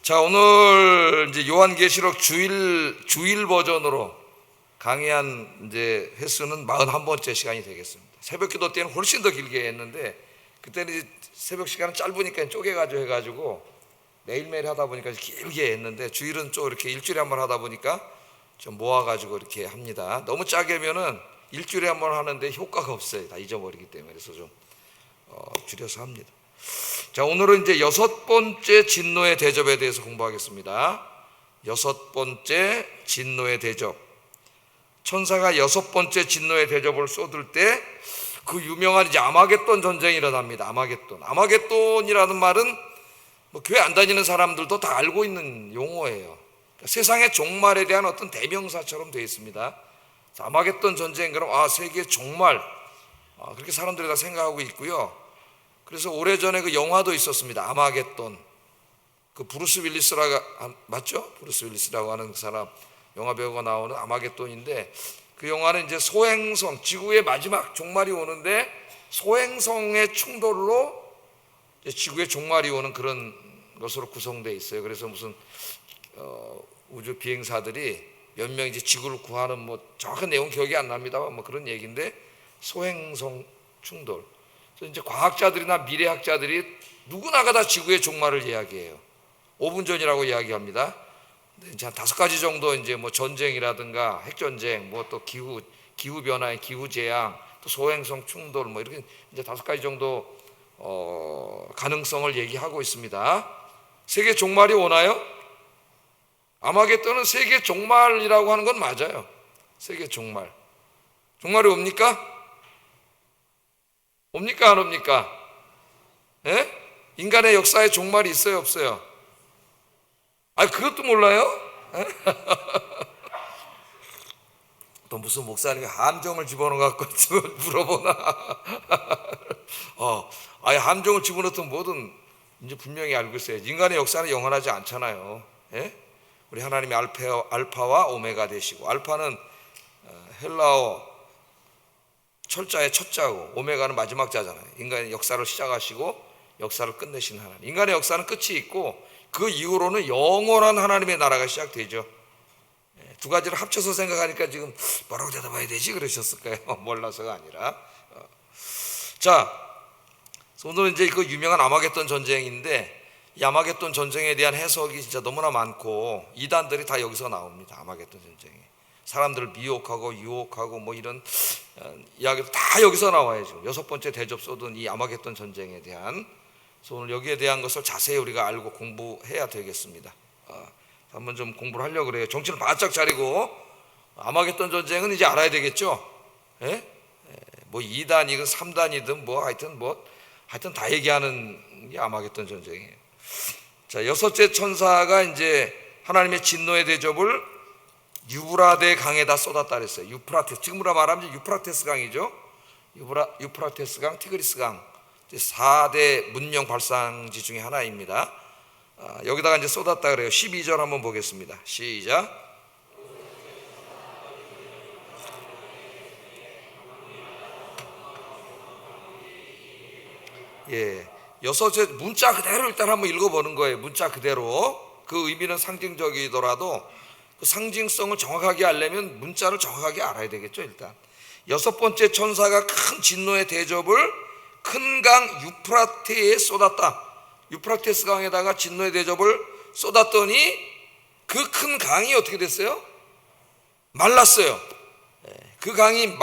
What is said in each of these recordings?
자, 오늘 이제 요한계시록 주일 버전으로 강의한 이제 횟수는 41번째 시간이 되겠습니다. 새벽 기도 때는 훨씬 더 길게 했는데 그때는 이제 새벽 시간은 짧으니까 쪼개가지고 해가지고 매일매일 하다 보니까 길게 했는데 주일은 좀 이렇게 일주일에 한 번 하다 보니까 좀 모아가지고 이렇게 합니다. 너무 짜게 하면은 일주일에 한 번 하는데 효과가 없어요. 다 잊어버리기 때문에. 그래서 좀 줄여서 합니다. 자, 오늘은 이제 6번째 진노의 대접에 대해서 공부하겠습니다. 6번째 진노의 대접. 천사가 6번째 진노의 대접을 쏟을 때 그 유명한 이제 아마겟돈 전쟁이 일어납니다. 아마겟돈이라는 말은 뭐 교회 안 다니는 사람들도 다 알고 있는 용어예요. 그러니까 세상의 종말에 대한 어떤 대명사처럼 되어 있습니다. 아마겟돈 전쟁, 그럼 세계의 종말, 그렇게 사람들이 다 생각하고 있고요. 그래서 오래전에 그 영화도 있었습니다. 아마겟돈. 그 브루스 윌리스라고, 맞죠? 브루스 윌리스라고 하는 사람, 영화 배우가 나오는 아마겟돈인데, 그 영화는 이제 소행성, 지구의 마지막 종말이 오는데 소행성의 충돌로 지구의 종말이 오는 그런 것으로 구성되어 있어요. 그래서 무슨 우주 비행사들이 몇 명 이제 지구를 구하는 뭐 정확한 내용 기억이 안 납니다만 뭐 그런 얘기인데, 소행성 충돌. 그래서 이제 과학자들이나 미래학자들이 누구나가 다 지구의 종말을 이야기해요. 5분 전이라고 이야기합니다. 이제 한 5가지 정도 이제 뭐 전쟁이라든가 핵전쟁, 뭐 또 기후 변화, 기후 재앙, 또 소행성 충돌, 뭐 이렇게 이제 5가지 정도 가능성을 얘기하고 있습니다. 세계 종말이 오나요? 아마겟돈은 세계 종말이라고 하는 건 맞아요. 세계 종말. 종말이 옵니까? 옵니까 안 옵니까? 예? 인간의 역사에 종말이 있어요 없어요? 그것도 몰라요? 또 무슨 목사님이 함정을 집어넣어 갖고 물어보나? 함정을 집어넣든 뭐든 이제 분명히 알고 있어요. 인간의 역사는 영원하지 않잖아요. 예? 우리 하나님이 알파와 오메가 되시고, 알파는 헬라어 철자의 첫 자고 오메가는 마지막 자잖아요. 인간의 역사를 시작하시고 역사를 끝내신 하나님. 인간의 역사는 끝이 있고 그 이후로는 영원한 하나님의 나라가 시작되죠. 두 가지를 합쳐서 생각하니까 지금 뭐라고 대답해야 되지 그러셨을까요? 몰라서가 아니라. 자, 오늘은 이제 그 유명한 아마겟돈 전쟁인데, 이 아마겟돈 전쟁에 대한 해석이 진짜 너무나 많고 이단들이 다 여기서 나옵니다. 아마겟돈 전쟁에 사람들을 미혹하고 유혹하고 뭐 이런 이야기도 다 여기서 나와요. 지금 6번째 대접 쏟은 이 아마겟돈 전쟁에 대한. 그래서 오늘 여기에 대한 것을 자세히 우리가 알고 공부해야 되겠습니다. 한번 좀 공부를 하려고 그래요. 정신을 바짝 차리고. 아마겟돈 전쟁은 이제 알아야 되겠죠. 예? 뭐 2단이든 3단이든 뭐 하여튼 다 얘기하는 게 아마겟돈 전쟁이에요. 자, 6째 천사가 이제 하나님의 진노의 대접을 유브라데 강에다 쏟았다 그랬어요. 유프라테스, 지금으로 말하면 유프라테스 강이죠. 유프라테스 강, 티그리스 강, 4대 문명 발상지 중에 하나입니다. 여기다가 이제 쏟았다 그래요. 12절 한번 보겠습니다. 시작. 예, 6째 문자 그대로 일단 한번 읽어보는 거예요. 문자 그대로. 그 의미는 상징적이더라도 그 상징성을 정확하게 알려면 문자를 정확하게 알아야 되겠죠. 일단 6번째 천사가 큰 진노의 대접을 큰 강 유프라테에 쏟았다. 유프라테스 강에다가 진노의 대접을 쏟았더니 그 큰 강이 어떻게 됐어요? 말랐어요. 그 강이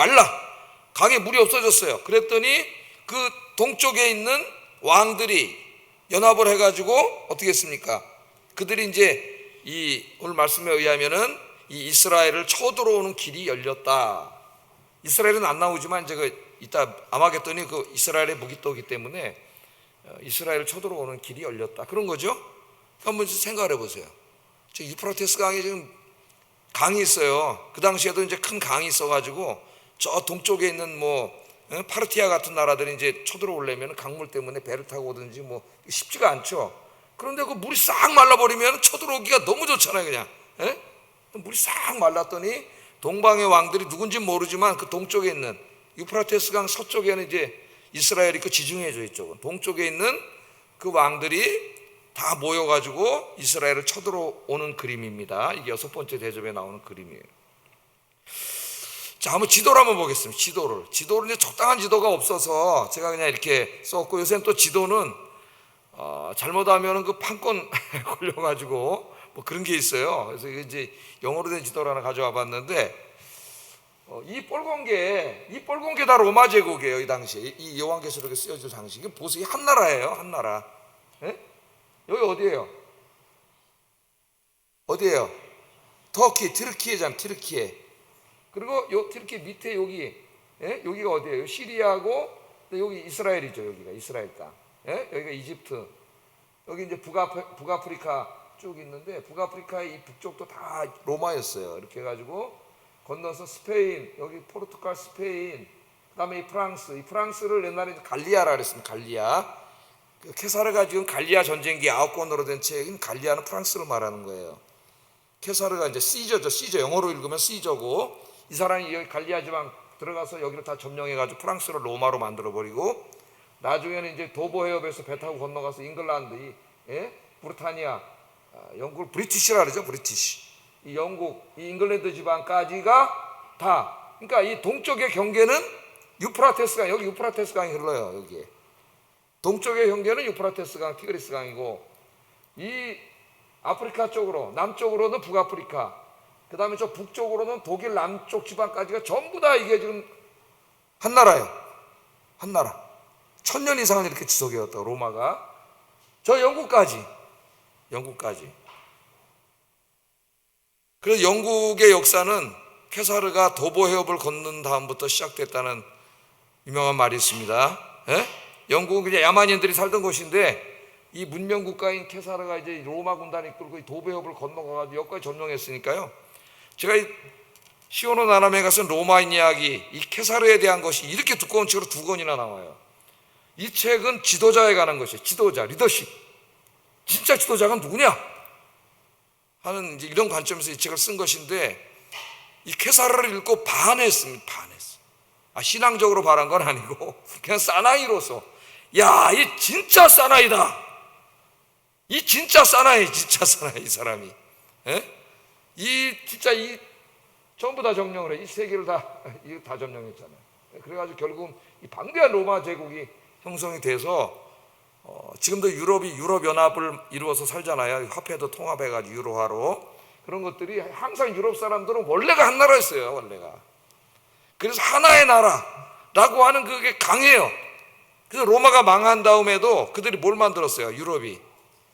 강에 물이 없어졌어요. 그랬더니 그 동쪽에 있는 왕들이 연합을 해가지고 어떻게 했습니까? 그들이 이제 이 오늘 말씀에 의하면은 이 이스라엘을 쳐들어오는 길이 열렸다. 이스라엘은 안 나오지만 이제 이따 아마겟돈이 그 이스라엘의 무기토기 때문에 이스라엘을 쳐들어오는 길이 열렸다. 그런 거죠. 한번 생각을 해보세요. 저 유프라테스 강에 지금 강이 있어요. 그 당시에도 이제 큰 강이 있어가지고 저 동쪽에 있는 뭐 파르티아 같은 나라들이 이제 쳐들어오려면 강물 때문에 배를 타고 오든지 뭐 쉽지가 않죠. 그런데 그 물이 싹 말라버리면 쳐들어오기가 너무 좋잖아요. 그냥 물이 싹 말랐더니 동방의 왕들이 누군지 모르지만 그 동쪽에 있는 유프라테스 강 서쪽에는 이제 이스라엘이 그 지중해 져 있죠. 동쪽에 있는 그 왕들이 다 모여가지고 이스라엘을 쳐들어오는 그림입니다. 이게 6번째 대접에 나오는 그림이에요. 자, 한번 지도를 한번 보겠습니다. 지도를 이제 적당한 지도가 없어서 제가 그냥 이렇게 썼고, 요새는 또 지도는 잘못하면 그 판권 걸려가지고 뭐 그런 게 있어요. 그래서 이제 영어로 된 지도를 하나 가져와 봤는데, 이 빨간 게 다 로마 제국이에요. 이 당시에 이 요한계시록에 쓰여질 당시 이게 보세요. 한 나라예요. 한 나라. 예? 여기 어디예요? 터키, 트르키예잖아. 트르키예. 그리고 요 트르키 밑에 여기, 예? 여기가 어디예요? 시리아고, 여기 이스라엘이죠. 여기가 이스라엘 땅. 예? 여기가 이집트. 여기 이제 북아프리카 쭉 있는데, 북아프리카의 이 북쪽도 다 로마였어요. 이렇게 해가지고 건너서 스페인, 여기 포르투갈, 스페인, 그다음에 이 프랑스를 옛날에 갈리아라 그랬습니다. 갈리아. 케사르가 지금 갈리아 전쟁기 9권으로 된 책인 갈리아는 프랑스를 말하는 거예요. 케사르가 이제 시저죠. 영어로 읽으면 시저고, 이 사람이 여기 갈리아 지방 들어가서 여기를 다 점령해가지고 프랑스를 로마로 만들어버리고, 나중에는 이제 도보 해협에서 배 타고 건너가서 잉글랜드, 브리타니아, 영국을 브리티시라 그러죠. 브리티시. 이 영국, 이 잉글랜드 지방까지가 다, 그러니까 이 동쪽의 경계는 유프라테스 강, 여기 유프라테스 강이 흘러요. 여기에 동쪽의 경계는 유프라테스 강, 티그리스 강이고, 이 아프리카 쪽으로, 남쪽으로는 북아프리카, 그 다음에 저 북쪽으로는 독일 남쪽 지방까지가 전부 다 이게 지금 한 나라예요. 한 나라. 1000년 이상을 이렇게 지속해왔다고, 로마가. 저 영국까지. 그래서 영국의 역사는 케사르가 도보 해협을 건넌 다음부터 시작됐다는 유명한 말이 있습니다. 예? 영국은 그냥 야만인들이 살던 곳인데, 이 문명 국가인 케사르가 이제 로마 군단이 이끌고 이 도보 해협을 건너가지고 여기까지 점령했으니까요. 제가 이 시오노 나나메가 쓴 로마인 이야기, 이 케사르에 대한 것이 이렇게 두꺼운 책으로 2권이나 나와요. 이 책은 지도자에 관한 것이에요. 지도자, 리더십. 진짜 지도자가 누구냐 하는 이제 이런 관점에서 이 책을 쓴 것인데, 이 케사르를 읽고 반했습니다. 신앙적으로 반한 건 아니고 그냥 사나이로서, 야, 이 진짜 사나이다. 이 진짜 사나이, 이 사람이. 진짜 전부 다 점령을 해. 이 세계를 다 점령했잖아요. 그래가지고 결국은 이 방대한 로마 제국이 형성이 돼서, 지금도 유럽이 유럽연합을 이루어서 살잖아요. 화폐도 통합해가지고 유로화로. 그런 것들이 항상 유럽 사람들은 원래가 한 나라였어요. 원래가. 그래서 하나의 나라라고 하는 그게 강해요. 그래서 로마가 망한 다음에도 그들이 뭘 만들었어요? 유럽이,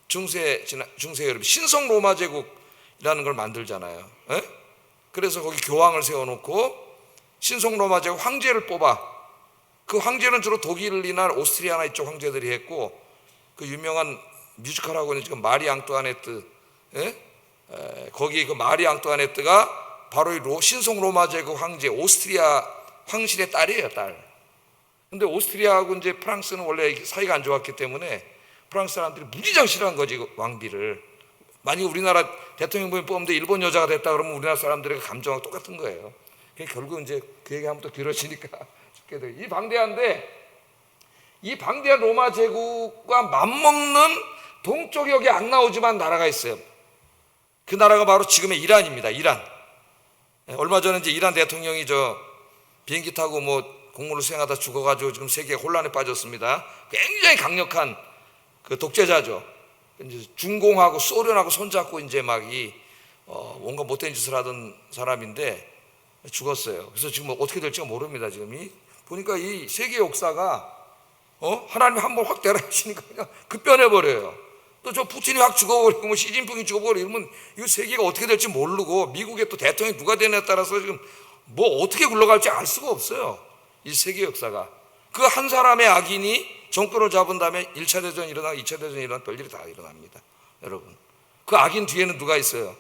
중세 유럽이 신성 로마 제국이라는 걸 만들잖아요. 그래서 거기 교황을 세워놓고 신성 로마 제국 황제를 뽑아. 그 황제는 주로 독일이나 오스트리아나 이쪽 황제들이 했고, 그 유명한 뮤지컬하고는 지금 마리 앙뚜아네트, 거기 그 마리 앙뚜아네트가 바로 이 신성 로마 제국 황제, 오스트리아 황실의 딸이에요, 딸. 근데 오스트리아하고 이제 프랑스는 원래 사이가 안 좋았기 때문에 프랑스 사람들이 무지장 싫어한 거지, 그 왕비를. 만약에 우리나라 대통령분이 뽑는데 일본 여자가 됐다 그러면 우리나라 사람들의 감정하고 똑같은 거예요. 결국 이제 그 얘기하면 또 길어지니까 죽게 돼. 이 방대한 로마 제국과 맞먹는 동쪽에 여기 안 나오지만 나라가 있어요. 그 나라가 바로 지금의 이란입니다. 이란. 얼마 전에 이제 이란 대통령이 비행기 타고 공무를 수행하다 죽어가지고 지금 세계에 혼란에 빠졌습니다. 굉장히 강력한 그 독재자죠. 이제 중공하고 소련하고 손잡고 이제 뭔가 못된 짓을 하던 사람인데 죽었어요. 그래서 지금 어떻게 될지 모릅니다. 지금 보니까 이 세계 역사가 하나님이 한번 확 대라하시니까 그냥 급변해버려요. 또 저 푸틴이 확 죽어버리고 시진핑이 죽어버리고 이러면 이 세계가 어떻게 될지 모르고, 미국의 또 대통령이 누가 되느냐에 따라서 지금 어떻게 굴러갈지 알 수가 없어요. 이 세계 역사가. 그 한 사람의 악인이 정권을 잡은 다음에 1차 대전이 일어나고 2차 대전이 일어나고 별일이 다 일어납니다. 여러분, 그 악인 뒤에는 누가 있어요?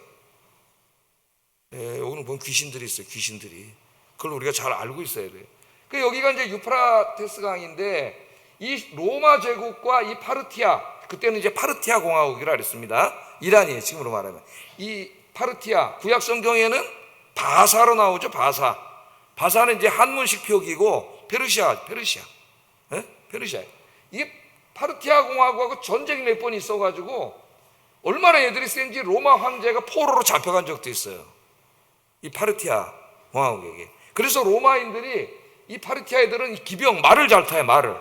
여기는 보면 귀신들이 있어요. 귀신들이. 그걸 우리가 잘 알고 있어야 돼요. 여기가 이제 유프라테스 강인데, 이 로마 제국과 이 파르티아, 그때는 이제 파르티아 공화국이라 그랬습니다. 이란이에요, 지금으로 말하면. 이 파르티아, 구약 성경에는 바사로 나오죠. 바사는 이제 한문식 표기고 페르시아. 이게 파르티아 공화국하고 전쟁이 몇 번 있어가지고 얼마나 애들이 센지 로마 황제가 포로로 잡혀간 적도 있어요. 이 파르티아 공화국에게. 그래서 로마인들이 이 파르티아 애들은 이 기병 말을 잘 타요. 말을.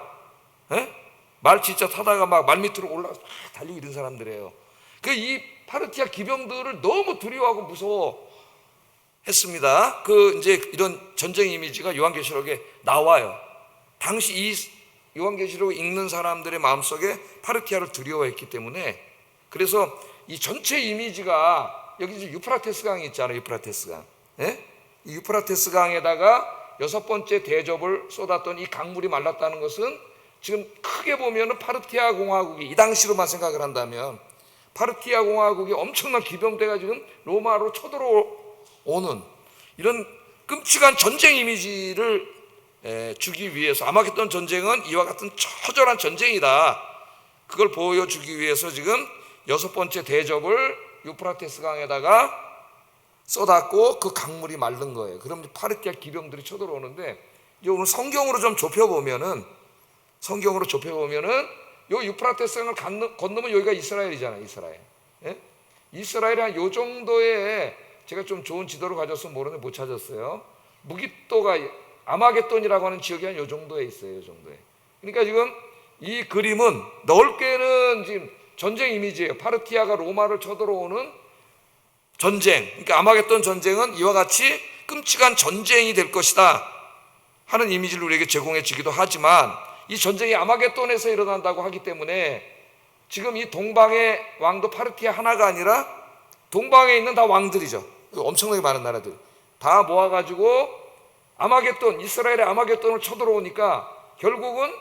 에? 말 진짜 타다가 막 말 밑으로 올라가서 막 달리고 이런 사람들이에요. 그 이 파르티아 기병들을 너무 두려워하고 무서워했습니다. 그 이제 이런 전쟁 이미지가 요한계시록에 나와요. 당시 이 요한계시록 읽는 사람들의 마음속에 파르티아를 두려워했기 때문에, 그래서 이 전체 이미지가 여기 이제 유프라테스 강이 있잖아요. 유프라테스 강. 예? 이 유프라테스 강에다가 6번째 대접을 쏟았던 이 강물이 말랐다는 것은 지금 크게 보면은 파르티아 공화국이, 이 당시로만 생각을 한다면 파르티아 공화국이 엄청난 기병대가 지금 로마로 쳐들어오는 이런 끔찍한 전쟁 이미지를 주기 위해서, 아마겟돈 전쟁은 이와 같은 처절한 전쟁이다, 그걸 보여주기 위해서 지금 6번째 대접을 유프라테스 강에다가 쏟았고 그 강물이 마른 거예요. 그럼 파르티아 기병들이 쳐들어오는데, 오늘 성경으로 좀 좁혀보면은 요 유프라테스 강을 건너면 여기가 이스라엘이잖아요. 이스라엘. 예? 이스라엘이 한 요 정도의, 제가 좀 좋은 지도를 가졌으면 모르는데 못 찾았어요. 무깃도가 아마겟돈이라고 하는 지역이 한 요 정도에 있어요. 요 정도에. 그러니까 지금 이 그림은 넓게는 지금 전쟁 이미지예요. 파르티아가 로마를 쳐들어오는 전쟁. 그러니까 아마겟돈 전쟁은 이와 같이 끔찍한 전쟁이 될 것이다 하는 이미지를 우리에게 제공해 주기도 하지만, 이 전쟁이 아마겟돈에서 일어난다고 하기 때문에 지금 이 동방의 왕도 파르티아 하나가 아니라 동방에 있는 다 왕들이죠. 엄청나게 많은 나라들 다 모아가지고 아마겟돈, 이스라엘의 아마겟돈을 쳐들어오니까 결국은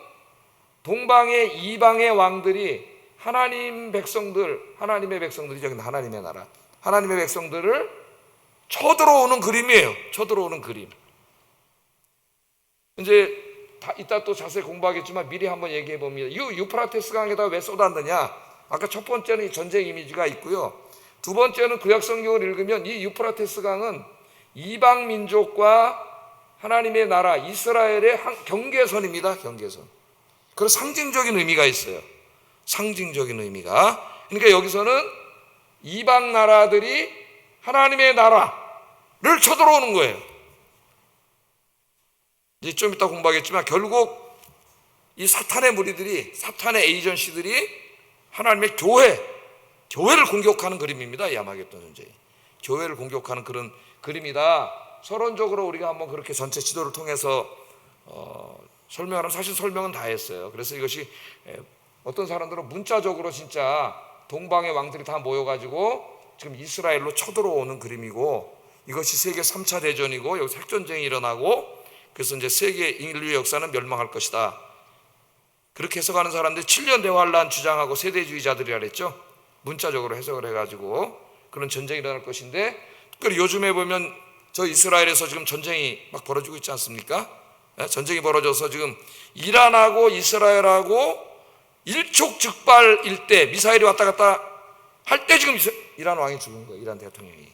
동방의 이방의 왕들이 하나님의 백성들이죠. 하나님의 나라, 하나님의 백성들을 쳐들어오는 그림이에요. 쳐들어오는 그림. 이제 이따 또 자세히 공부하겠지만 미리 한번 얘기해 봅니다. 유프라테스 강에다 왜 쏟았느냐? 아까 첫 번째는 이 전쟁 이미지가 있고요. 두 번째는 구약 성경을 읽으면 이 유프라테스 강은 이방 민족과 하나님의 나라 이스라엘의 경계선입니다. 경계선. 그런 상징적인 의미가 있어요. 상징적인 의미가. 그러니까 여기서는 이방 나라들이 하나님의 나라를 쳐들어오는 거예요. 이제 좀 이따 공부하겠지만 결국 이 사탄의 무리들이, 사탄의 에이전시들이 하나님의 교회를 공격하는 그림입니다. 이 아마겟돈 전쟁이 교회를 공격하는 그런 그림이다. 서론적으로 우리가 한번 그렇게 전체 지도를 통해서 설명하면, 사실 설명은 다 했어요. 그래서 이것이 어떤 사람들은 문자적으로 진짜 동방의 왕들이 다 모여가지고 지금 이스라엘로 쳐들어오는 그림이고, 이것이 세계 3차 대전이고 여기서 핵전쟁이 일어나고, 그래서 이제 세계 인류 역사는 멸망할 것이다, 그렇게 해석하는 사람들이 7년 대환란 주장하고 세대주의자들이라 그랬죠. 문자적으로 해석을 해가지고 그런 전쟁이 일어날 것인데, 특별히 요즘에 보면 저 이스라엘에서 지금 전쟁이 막 벌어지고 있지 않습니까? 전쟁이 벌어져서 지금 이란하고 이스라엘하고 일촉즉발일 때, 미사일이 왔다 갔다 할 때 지금 이란 왕이 죽은 거예요. 이란 대통령이.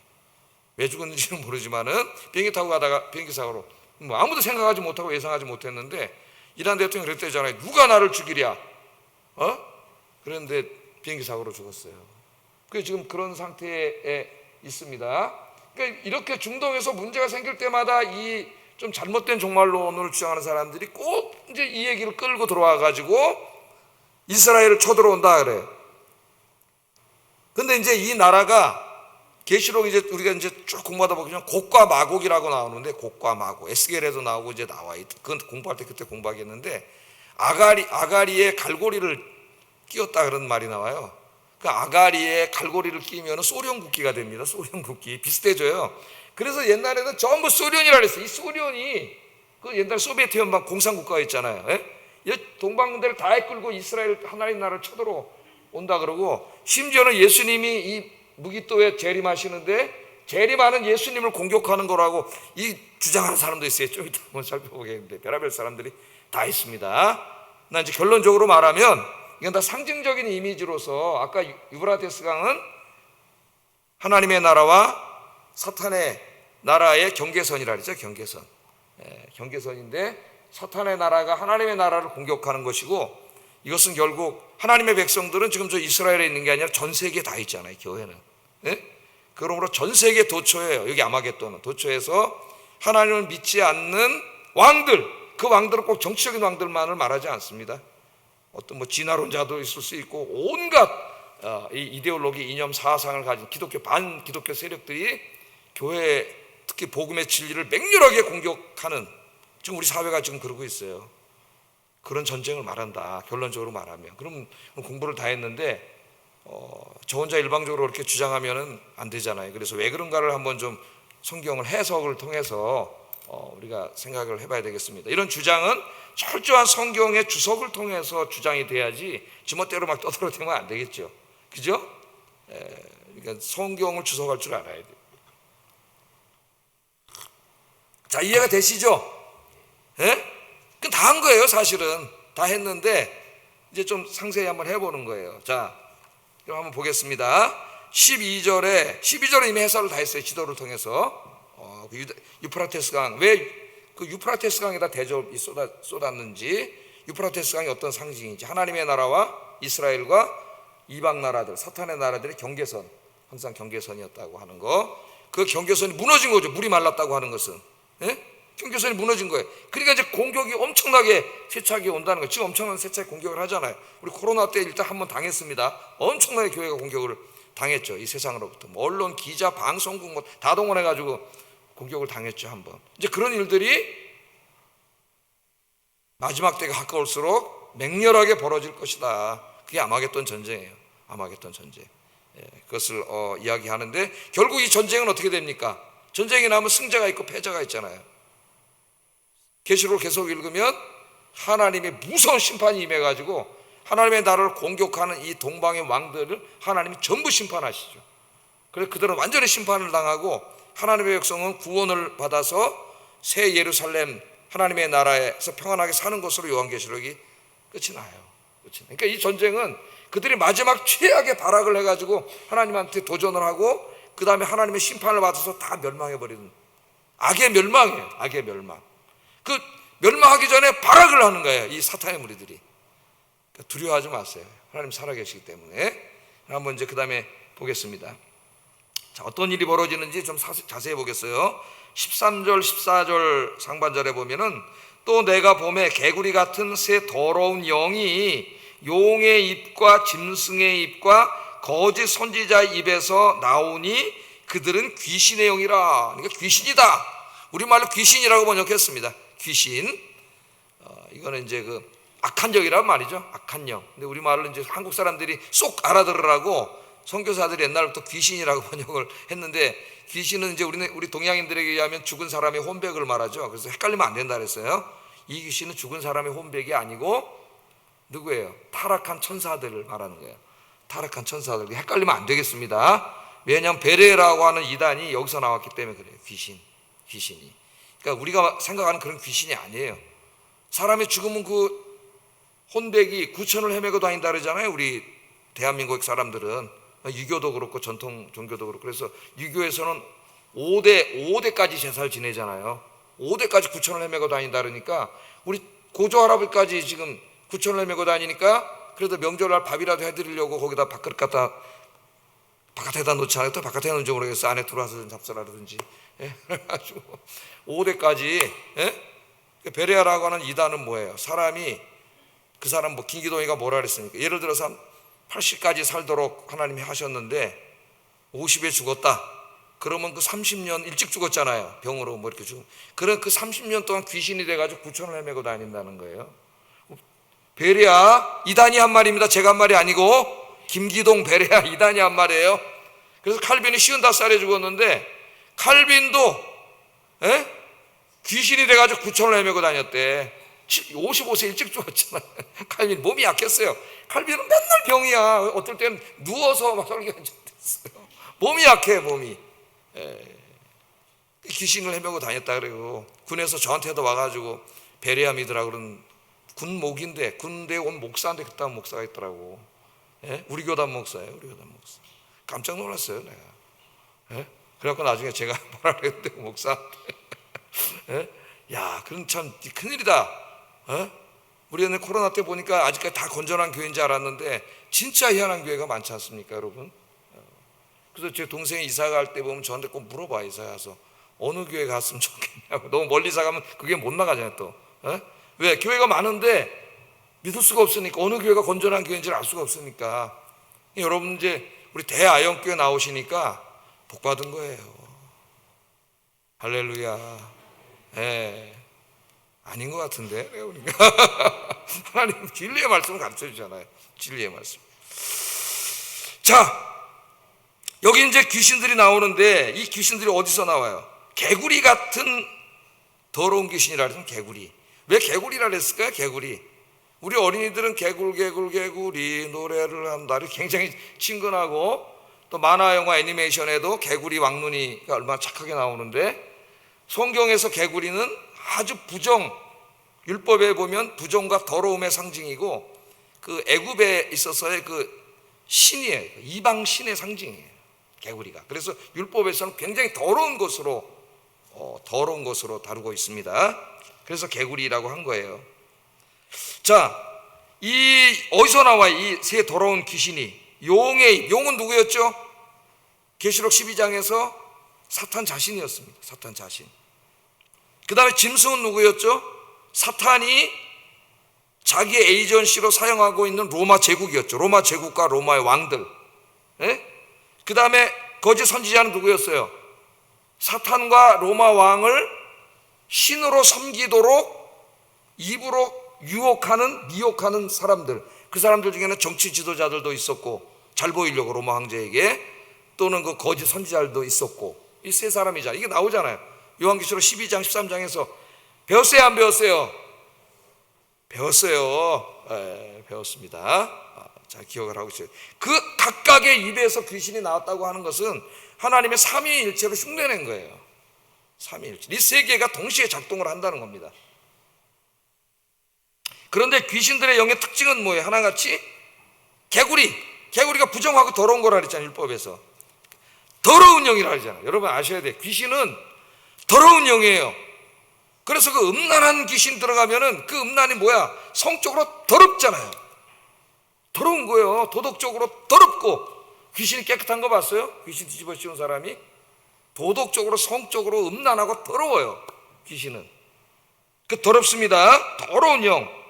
왜 죽었는지는 모르지만은 비행기 타고 가다가 비행기 사고로, 뭐 아무도 생각하지 못하고 예상하지 못했는데 이란 대통령이 그랬대잖아요. 누가 나를 죽이랴? 그런데 비행기 사고로 죽었어요. 그게 지금 그런 상태에 있습니다. 그러니까 이렇게 중동에서 문제가 생길 때마다 이 좀 잘못된 종말론을 주장하는 사람들이 꼭 이제 이 얘기를 끌고 들어와 가지고 이스라엘을 쳐들어온다 그래요. 근데 이제 이 나라가 계시록 이제 우리가 이제 쭉 공부하다 보면 곡과 마곡이라고 나오는데, 곡과 마곡, 에스겔에도 나오고 이제 나와. 그건 공부할 때 그때 공부하겠는데, 아가리에 갈고리를 끼웠다 그런 말이 나와요. 그 아가리에 갈고리를 끼면 소련 국기가 됩니다. 소련 국기 비슷해져요. 그래서 옛날에는 전부 소련이라 그랬어요. 이 소련이 그 옛날 소비에트 연방 공산국가가 있잖아요. 이 동방군대를 다 이끌고 이스라엘 하나님 나라를 쳐들어온다 그러고, 심지어는 예수님이 이 무깃도에 재림하시는데 재림하는 예수님을 공격하는 거라고 이 주장하는 사람도 있어요. 좀 이따 한번 살펴보겠는데 별의별 사람들이 다 있습니다. 나 이제 결론적으로 말하면 이건 다 상징적인 이미지로서, 아까 유브라테스 강은 하나님의 나라와 사탄의 나라의 경계선이라 그랬죠. 경계선인데 사탄의 나라가 하나님의 나라를 공격하는 것이고, 이것은 결국 하나님의 백성들은 지금 저 이스라엘에 있는 게 아니라 전 세계에 다 있잖아요, 교회는. 예? 그러므로 전 세계 도처에요. 여기 아마겟돈은 도처에서 하나님을 믿지 않는 왕들, 그 왕들은 꼭 정치적인 왕들만을 말하지 않습니다. 어떤 뭐 진화론자도 있을 수 있고 온갖 이 이데올로기, 이념, 사상을 가진 기독교 반기독교 세력들이 교회, 특히 복음의 진리를 맹렬하게 공격하는, 지금 우리 사회가 지금 그러고 있어요. 그런 전쟁을 말한다, 결론적으로 말하면. 그럼 공부를 다 했는데 저 혼자 일방적으로 그렇게 주장하면 안 되잖아요. 그래서 왜 그런가를 한번 좀 성경을 해석을 통해서 우리가 생각을 해봐야 되겠습니다. 이런 주장은 철저한 성경의 주석을 통해서 주장이 돼야지 지멋대로 막 떠들어대면 안 되겠죠. 그죠? 그러니까 성경을 주석할 줄 알아야 돼요. 자, 이해가 되시죠? 예? 다 한 거예요. 사실은 다 했는데 이제 좀 상세히 한번 해보는 거예요. 자, 그럼 한번 보겠습니다. 12절에 이미 해설을 다 했어요. 지도를 통해서. 유프라테스 강, 왜 그 유프라테스 강에다 대접이 쏟았는지, 유프라테스 강이 어떤 상징인지, 하나님의 나라와 이스라엘과 이방 나라들, 사탄의 나라들의 경계선, 항상 경계선이었다고 하는 거. 그 경계선이 무너진 거죠. 물이 말랐다고 하는 것은. 예? 경계선이 무너진 거예요. 그러니까 이제 공격이 엄청나게 세차게 온다는 거예요. 지금 엄청난 세차게 공격을 하잖아요. 우리 코로나 때 일단 한번 당했습니다. 엄청나게 교회가 공격을 당했죠. 이 세상으로부터 언론, 기자, 방송국 뭐 다 동원해가지고 공격을 당했죠. 한번. 이제 그런 일들이 마지막 때가 가까울수록 맹렬하게 벌어질 것이다. 그게 아마겟돈 전쟁이에요. 아마겟돈 전쟁. 그것을 이야기하는데, 결국 이 전쟁은 어떻게 됩니까? 전쟁이 나면 승자가 있고 패자가 있잖아요. 계시록을 계속 읽으면 하나님의 무서운 심판이 임해가지고 하나님의 나라를 공격하는 이 동방의 왕들을 하나님이 전부 심판하시죠. 그래서 그들은 완전히 심판을 당하고 하나님의 백성은 구원을 받아서 새 예루살렘, 하나님의 나라에서 평안하게 사는 것으로 요한계시록이 끝이 나요. 그러니까 이 전쟁은 그들이 마지막 최악의 발악을 해가지고 하나님한테 도전을 하고 그 다음에 하나님의 심판을 받아서 다 멸망해버리는 악의 멸망이에요. 악의 멸망. 그 멸망하기 전에 발악을 하는 거예요. 이 사탄의 무리들이. 그러니까 두려워하지 마세요. 하나님 살아계시기 때문에. 한번 이제 그 다음에 보겠습니다. 자, 어떤 일이 벌어지는지 좀 자세히 보겠어요. 13절, 14절 상반절에 보면은, 또 내가 봄에 개구리 같은 새 더러운 영이 용의 입과 짐승의 입과 거짓 선지자의 입에서 나오니 그들은 귀신의 영이라. 그러니까 귀신이다. 우리말로 귀신이라고 번역했습니다. 귀신. 이거는 이제 그 악한 영이란 말이죠. 악한 영. 근데 우리말로 이제 한국 사람들이 쏙 알아들으라고 선교사들이 옛날부터 귀신이라고 번역을 했는데, 귀신은 이제 우리 동양인들에게 의하면 죽은 사람의 혼백을 말하죠. 그래서 헷갈리면 안 된다 그랬어요. 이 귀신은 죽은 사람의 혼백이 아니고 누구예요? 타락한 천사들을 말하는 거예요. 타락한 천사들. 헷갈리면 안 되겠습니다. 왜냐하면 베레라고 하는 이단이 여기서 나왔기 때문에 그래요. 귀신이. 그러니까 우리가 생각하는 그런 귀신이 아니에요. 사람이 죽으면 그 혼백이 구천을 헤매고 다닌다 그러잖아요. 우리 대한민국 사람들은. 유교도 그렇고 전통 종교도 그렇고. 그래서 유교에서는 5대까지 제사를 지내잖아요. 5대까지 구천을 헤매고 다닌다 그러니까 우리 고조 할아버지까지 지금 구천을 헤매고 다니니까, 그래도 명절날 밥이라도 해드리려고 거기다 밥그릇 갖다 바깥에다 놓지 않아요. 또 바깥에 놓는지 모르겠어. 안에 들어와서 좀 잡숴라든지. 그래가지고 5대까지. 베레아라고 하는 이단은 뭐예요? 사람이, 그 사람 뭐 김기동이가 뭐라 그랬습니까? 예를 들어서 80까지 살도록 하나님이 하셨는데 50에 죽었다. 그러면 그 30년 일찍 죽었잖아요. 병으로 뭐 이렇게 죽으면. 그런 그 30년 동안 귀신이 돼가지고 구천을 헤매고 다닌다는 거예요. 베레아 이단이 한 말입니다. 제가 한 말이 아니고 김기동 베레아 이단이 한 말이에요. 그래서 칼빈이 55살에 죽었는데, 칼빈도 귀신이 돼가지고 구천을 헤매고 다녔대. 55세 일찍 죽었잖아요. 칼빈 몸이 약했어요. 칼빈은 맨날 병이야. 어떨 때는 누워서 막 설교한 적도 있어요. 몸이 약해, 몸이. 귀신을 헤매고 다녔다 그래요. 군에서 저한테도 와가지고 베레아 믿으라 그런 군목인데, 군대에 온 목사인데 그딴 목사가 있더라고. 우리 교단 목사예요. 우리 교단 목사. 깜짝 놀랐어요, 내가. 그래갖고 나중에 제가 뭐라 그랬는데 목사한테 야, 그건 참 큰일이다. 우리는 코로나 때 보니까 아직까지 다 건전한 교회인 줄 알았는데 진짜 희한한 교회가 많지 않습니까, 여러분? 그래서 제 동생이 이사 갈 때 보면 저한테 꼭 물어봐, 이사 가서 어느 교회 갔으면 좋겠냐고. 너무 멀리 이사 가면 그게 못 나가잖아요, 또. 왜? 교회가 많은데 믿을 수가 없으니까, 어느 교회가 건전한 교회인지를 알 수가 없으니까. 여러분 이제 우리 대아영교회 나오시니까 복 받은 거예요. 할렐루야. 예. 아닌 것 같은데, 그러니까 하나님 진리의 말씀을 가르쳐 주잖아요. 진리의 말씀. 자, 여기 이제 귀신들이 나오는데 이 귀신들이 어디서 나와요? 개구리 같은 더러운 귀신이라 해서 개구리. 왜 개구리라 그랬을까요? 개구리. 우리 어린이들은 개구리 노래를 한다. 굉장히 친근하고, 또 만화 영화 애니메이션에도 개구리 왕눈이가 얼마나 착하게 나오는데, 성경에서 개구리는 아주 율법에 보면 부정과 더러움의 상징이고, 그 애굽에 있어서의 그 신이에요. 이방 신의 상징이에요, 개구리가. 그래서 율법에서는 굉장히 더러운 것으로 다루고 있습니다. 그래서 개구리라고 한 거예요. 자, 어디서 나와 이 세 더러운 귀신이? 용은 누구였죠? 계시록 12장에서 사탄 자신이었습니다. 사탄 자신. 그 다음에 짐승은 누구였죠? 사탄이 자기의 에이전시로 사용하고 있는 로마 제국이었죠. 로마 제국과 로마의 왕들. 그 다음에 거짓 선지자는 누구였어요? 사탄과 로마 왕을 신으로 섬기도록 입으로 미혹하는 사람들. 그 사람들 중에는 정치 지도자들도 있었고, 잘 보이려고 로마 황제에게, 또는 그 거짓 선지자들도 있었고, 이 세 사람이잖아요. 이게 나오잖아요. 요한계시록 12장 13장에서 배웠어요, 안 배웠어요? 배웠어요. 배웠습니다. 잘 기억을 하고 있어요. 그 각각의 입에서 귀신이 나왔다고 하는 것은 하나님의 삼위일체로 흉내낸 거예요. 삼위일체. 이 세 개가 동시에 작동을 한다는 겁니다. 그런데 귀신들의 영의 특징은 뭐예요? 하나같이 개구리가 부정하고 더러운 거라 그랬잖아요, 율법에서. 더러운 영이라 그러잖아요. 여러분 아셔야 돼요. 귀신은 더러운 영이에요. 그래서 그 음란한 귀신 들어가면은 그 음란이 뭐야? 성적으로 더럽잖아요. 더러운 거예요. 도덕적으로 더럽고. 귀신이 깨끗한 거 봤어요? 귀신 뒤집어 씌운 사람이 도덕적으로, 성적으로 음란하고 더러워요. 귀신은 그 더럽습니다. 더러운 영.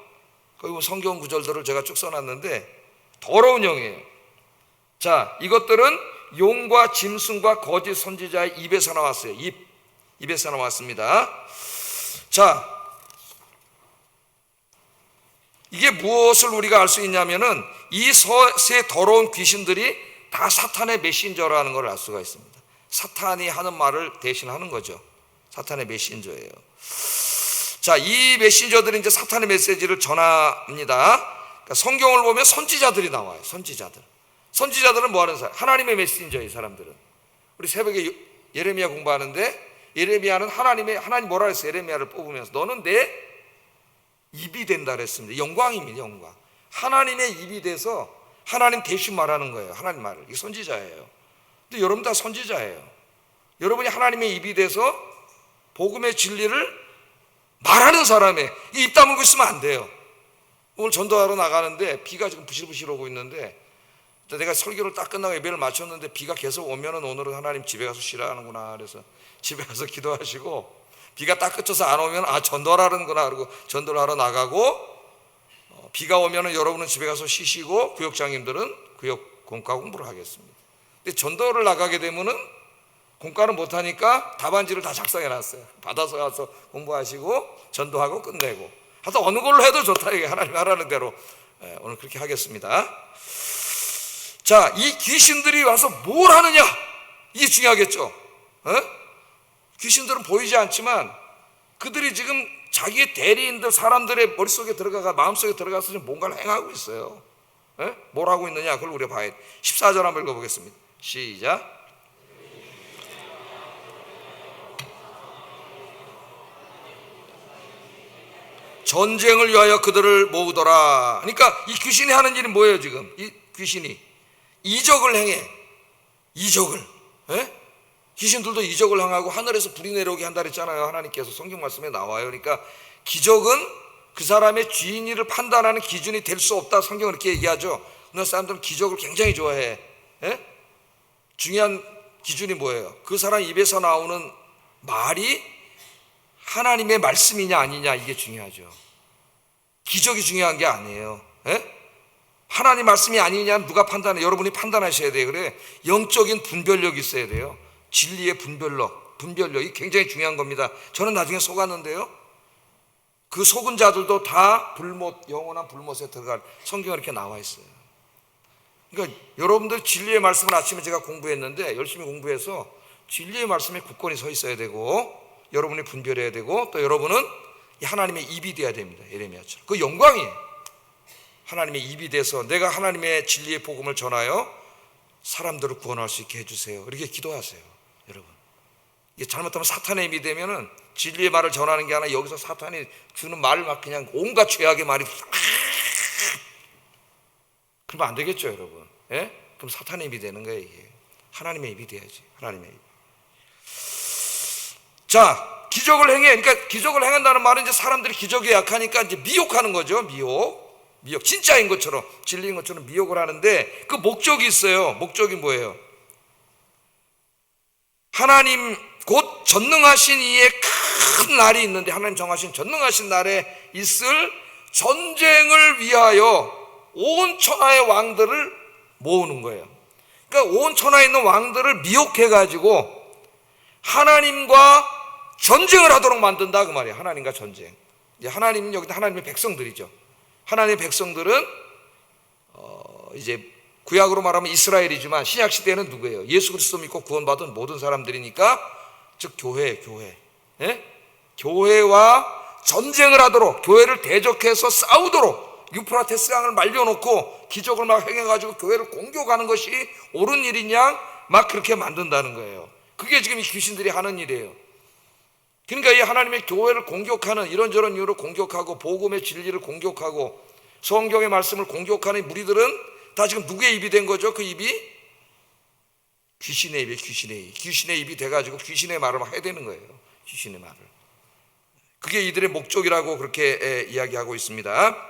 거기 성경 구절들을 제가 쭉 써놨는데 더러운 영이에요. 자, 이것들은 용과 짐승과 거짓 선지자의 입에서 나왔어요. 입에서 나왔습니다. 자, 이게 무엇을 우리가 알 수 있냐면은 이 세 더러운 귀신들이 다 사탄의 메신저라는 걸 알 수가 있습니다. 사탄이 하는 말을 대신하는 거죠. 사탄의 메신저예요. 자, 이 메신저들이 이제 사탄의 메시지를 전합니다. 그러니까 성경을 보면 선지자들이 나와요. 선지자들은 뭐 하는 사람? 하나님의 메신저예요, 이 사람들은. 우리 새벽에 예레미야 공부하는데, 예레미야는 하나님 뭐라 했어요? 예레미야를 뽑으면서 너는 내 입이 된다 그랬습니다. 영광입니다, 영광. 하나님의 입이 돼서 하나님 대신 말하는 거예요. 하나님 말을. 이게 선지자예요. 근데 여러분 다 선지자예요. 여러분이 하나님의 입이 돼서 복음의 진리를 말하는 사람의 입 다물고 있으면 안 돼요. 오늘 전도하러 나가는데 비가 지금 부실부실 오고 있는데, 내가 설교를 딱 끝나고 예배를 마쳤는데 비가 계속 오면은 오늘은 하나님 집에 가서 쉬라 하는구나. 그래서 집에 가서 기도하시고, 비가 딱 그쳐서 안 오면 전도하라는구나. 그러고 전도를 하러 나가고, 비가 오면은 여러분은 집에 가서 쉬시고 구역장님들은 구역 공과 공부를 하겠습니다. 근데 전도를 나가게 되면은 공과는 못하니까 답안지를 다 작성해 놨어요. 받아서 가서 공부하시고 전도하고 끝내고. 하여튼 어느 걸로 해도 좋다. 이게 하나님 하라는 대로 오늘 그렇게 하겠습니다. 자, 이 귀신들이 와서 뭘 하느냐? 이게 중요하겠죠. 귀신들은 보이지 않지만 그들이 지금 자기의 대리인들, 사람들의 머릿속에 들어가가, 마음속에 들어가서 지금 뭔가를 행하고 있어요. 뭘 하고 있느냐? 그걸 우리가 봐야 돼. 14절 한번 읽어보겠습니다. 시작. 전쟁을 위하여 그들을 모으더라. 그러니까 이 귀신이 하는 일이 뭐예요? 지금 이 귀신이 이적을 행해. 이적을. 귀신들도 이적을 행하고 하늘에서 불이 내려오게 한다 그랬잖아요. 하나님께서 성경 말씀에 나와요. 그러니까 기적은 그 사람의 죄인이를 판단하는 기준이 될 수 없다. 성경은 이렇게 얘기하죠. 오늘 사람들은 기적을 굉장히 좋아해. 예? 중요한 기준이 뭐예요? 그 사람 입에서 나오는 말이 하나님의 말씀이냐 아니냐, 이게 중요하죠. 기적이 중요한 게 아니에요. 예? 하나님 말씀이 아니냐 누가 판단해? 여러분이 판단하셔야 돼요. 그래, 영적인 분별력이 있어야 돼요. 진리의 분별력이 굉장히 중요한 겁니다. 저는 나중에 속았는데요, 그 속은 자들도 다 영원한 불못에 들어갈, 성경에 이렇게 나와 있어요. 그러니까 여러분들 진리의 말씀을 아침에 제가 공부했는데, 열심히 공부해서 진리의 말씀에 굳건히 서 있어야 되고, 여러분이 분별해야 되고, 또 여러분은 하나님의 입이 돼야 됩니다. 예레미야처럼. 그 영광이에요. 하나님의 입이 돼서 내가 하나님의 진리의 복음을 전하여 사람들을 구원할 수 있게 해주세요. 이렇게 기도하세요, 여러분. 이게 잘못하면 사탄의 입이 되면은 진리의 말을 전하는 게 아니라 여기서 사탄이 주는 말을 막 그냥 온갖 죄악의 말이 그러면 안 되겠죠, 여러분. 예? 그럼 사탄의 입이 되는 거예요, 이게. 하나님의 입이 돼야지. 하나님의 입. 자, 기적을 행해. 그러니까 기적을 행한다는 말은 이제 사람들이 기적에 약하니까 이제 미혹하는 거죠. 미혹. 진짜인 것처럼, 진리인 것처럼 미혹을 하는데 그 목적이 있어요. 목적이 뭐예요? 하나님 곧 전능하신 이의 큰 날이 있는데, 하나님 정하신 전능하신 날에 있을 전쟁을 위하여 온 천하의 왕들을 모으는 거예요. 그러니까 온 천하에 있는 왕들을 미혹해가지고 하나님과 전쟁을 하도록 만든다, 그 말이에요. 하나님과 전쟁. 이제 하나님은 여기다 하나님의 백성들이죠. 하나님의 백성들은 이제 구약으로 말하면 이스라엘이지만 신약 시대에는 누구예요? 예수 그리스도 믿고 구원받은 모든 사람들이니까, 즉 교회. 예? 교회와 전쟁을 하도록, 교회를 대적해서 싸우도록 유프라테스 강을 말려놓고 기적을 막 행해가지고 교회를 공격하는 것이 옳은 일이냐, 막 그렇게 만든다는 거예요. 그게 지금 이 귀신들이 하는 일이에요. 그러니까 이 하나님의 교회를 공격하는, 이런저런 이유로 공격하고 복음의 진리를 공격하고 성경의 말씀을 공격하는 무리들은 다 지금 누구의 입이 된 거죠? 그 입이 귀신의 입이에요. 귀신의 입이 돼가지고 귀신의 말을 막 해야 되는 거예요. 귀신의 말을. 그게 이들의 목적이라고 그렇게 이야기하고 있습니다.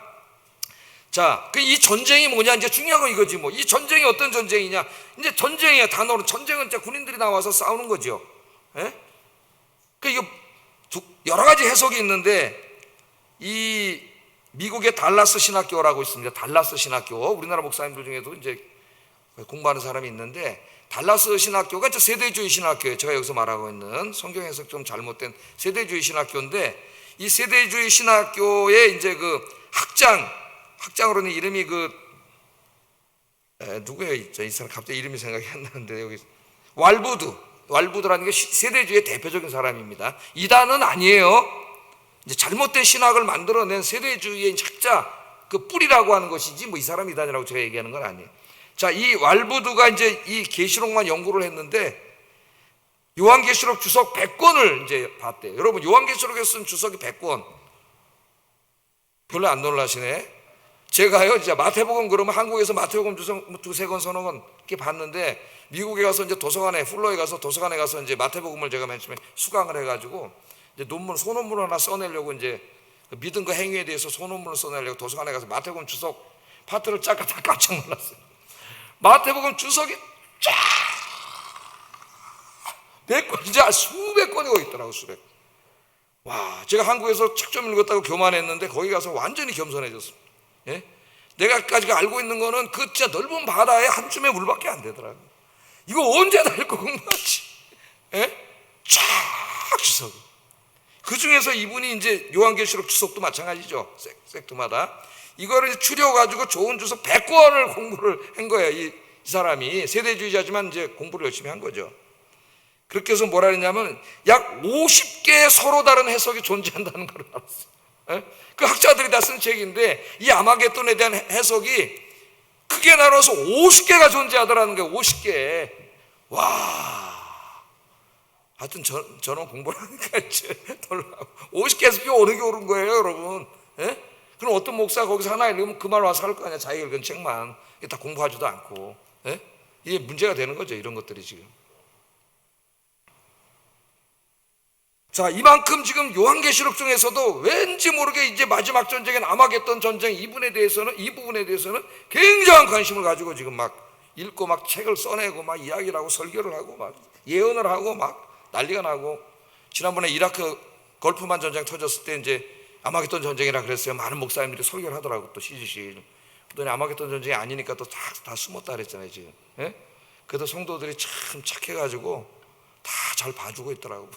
자, 이 전쟁이 뭐냐, 이제 중요한 건 이거지 뭐. 이 전쟁이 어떤 전쟁이냐? 이제 전쟁이야. 단어로 전쟁은 이제 군인들이 나와서 싸우는 거죠. 예? 이거 여러 가지 해석이 있는데, 이 미국의 달라스 신학교라고 있습니다. 달라스 신학교. 우리나라 목사님들 중에도 이제 공부하는 사람이 있는데, 달라스 신학교가 이제 세대주의 신학교예요. 제가 여기서 말하고 있는 성경 해석 좀 잘못된 세대주의 신학교인데, 이 세대주의 신학교의 이제 그 학장으로는 이름이 누구예요? 이 사람 갑자기 이름이 생각이 안 나는데, 여기 왈부드라는 게 세대주의의 대표적인 사람입니다. 이단은 아니에요. 이제 잘못된 신학을 만들어낸 세대주의의 학자, 그 뿌리라고 하는 것이지 뭐 이 사람이 이단이라고 제가 얘기하는 건 아니에요. 자, 이 왈부드가 이제 이 계시록만 연구를 했는데 요한계시록 주석 100권을 이제 봤대요. 여러분, 요한계시록에 쓴 주석이 100권. 별로 안 놀라시네. 제가요, 진짜 마태복음, 그러면 한국에서 마태복음 두세 권 서너 권 이렇게 봤는데, 미국에 가서 이제 도서관에 가서 이제 마태복음을 제가 맨 처음에 수강을 해가지고 이제 소논문 하나 써내려고, 이제 믿음과 행위에 대해서 소논문을 써내려고 도서관에 가서 마태복음 주석 파트를 쫙 다 깜짝 놀랐어요. 마태복음 주석이 쫙 몇 권, 이제 수백 권이 거기 있더라고, 수백. 와, 제가 한국에서 책 좀 읽었다고 교만했는데 거기 가서 완전히 겸손해졌습니다. 예? 내가까지가 알고 있는 거는 그 진짜 넓은 바다에 한 줌의 물밖에 안 되더라고. 이거 언제 다 읽고 공부하지? 예? 쫙 주석. 그 중에서 이분이 이제 요한계시록 주석도 마찬가지죠. 섹트마다. 이거를 추려가지고 좋은 주석 100권을 공부를 한 거예요. 이 사람이 세대주의자지만 이제 공부를 열심히 한 거죠. 그렇게 해서 뭐라 했냐면 약 50개의 서로 다른 해석이 존재한다는 걸 알았어요. 예? 그 학자들이 다 쓴 책인데, 이 아마겟돈에 대한 해석이 크게 나눠서 50개가 존재하더라는 거예요. 50개. 와, 하여튼 저는 공부를 하니까 이제 놀라고. 50개에서 표 어느 게 옳은 거예요, 여러분? 예? 그럼 어떤 목사가 거기서 하나 읽으면 그 말 와서 할 거 아니야. 자기가 읽은 책만. 다 공부하지도 않고. 예? 이게 문제가 되는 거죠, 이런 것들이 지금. 자, 이만큼 지금 요한계시록 중에서도 왠지 모르게 이제 마지막 전쟁인 아마겟돈 전쟁 이 부분에 대해서는 굉장한 관심을 가지고 지금 막 읽고 막 책을 써내고 막 이야기를 하고 설교를 하고 막 예언을 하고 막 난리가 나고, 지난번에 이라크 걸프만 전쟁 터졌을 때 이제 아마겟돈 전쟁이라 그랬어요. 많은 목사님들이 설교를 하더라고. 또 CGC 그랬더니 아마겟돈 전쟁이 아니니까 또 다 숨었다 그랬잖아요 지금. 예? 그래도 성도들이 참 착해가지고 다 잘 봐주고 있더라고.